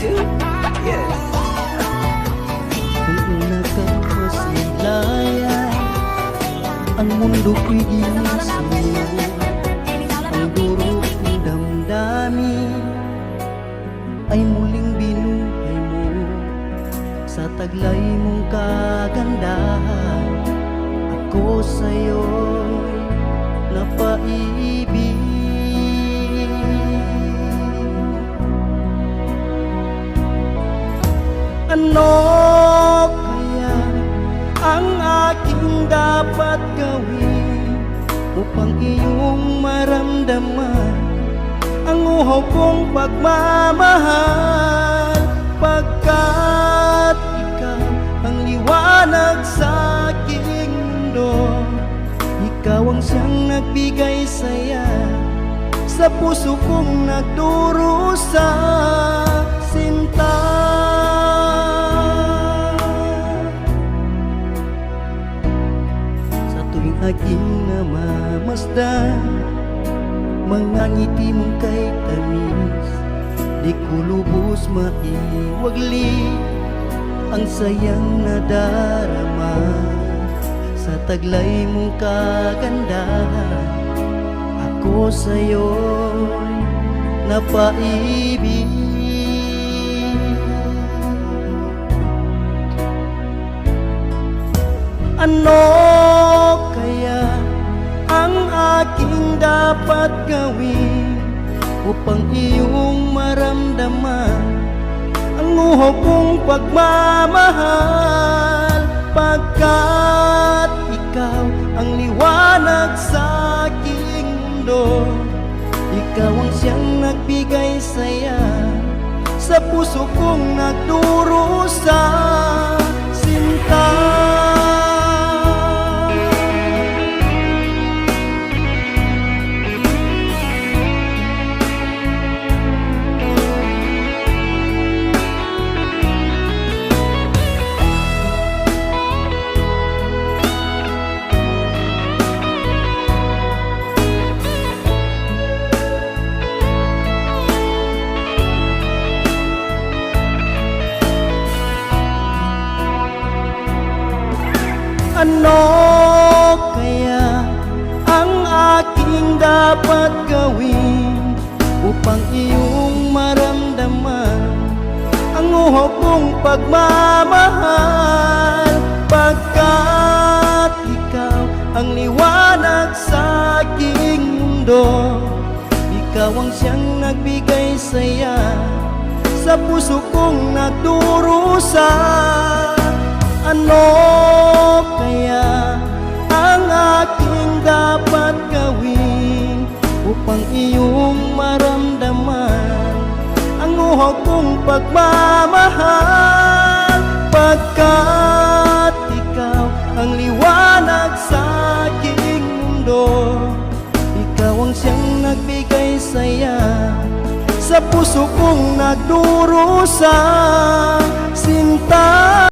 Yes. Kung una kang masilayan, ang mundo ko'y ginising. Ang durog ng damdamin ay muling binuhay mo. Sa taglay mong kagandahan, ako sa'yo'y napaibig. Ano kaya ang aking dapat gawin upang iyong maramdaman ang uhaw kong pagmamahal? Pagkat ikaw ang liwanag sa aking mundo, ikaw ang siyang nagbigay saya sa puso kong nagdurusa, sinta. Aking namamasdan mga ngiti mong kay tamis, di ko lubos maiwagli ang sayang nadarama. Sa taglay mong kagandahan, ako sa'yo'y napaibig. Ano kaya ang aking dapat gawin upang iyong maramdaman ang uhaw kong pagmamahal? Pagkat ikaw ang liwanag sa aking mundo, ikaw ang siyang nagbigay saya sa puso kong nagdurusa, sinta. Ano kaya ang aking dapat gawin upang iyong maramdaman ang uhaw kong pagmamahal? Pagkat ikaw ang liwanag sa aking mundo, ikaw ang siyang nagbigay saya sa puso kong nagdurusa. Ano kaya ang aking dapat gawin upang iyong maramdaman ang uhaw kong pagmamahal? Pagkat ikaw ang liwanag sa aking mundo, ikaw ang siyang nagbigay saya sa puso kong nagdurusa, sinta.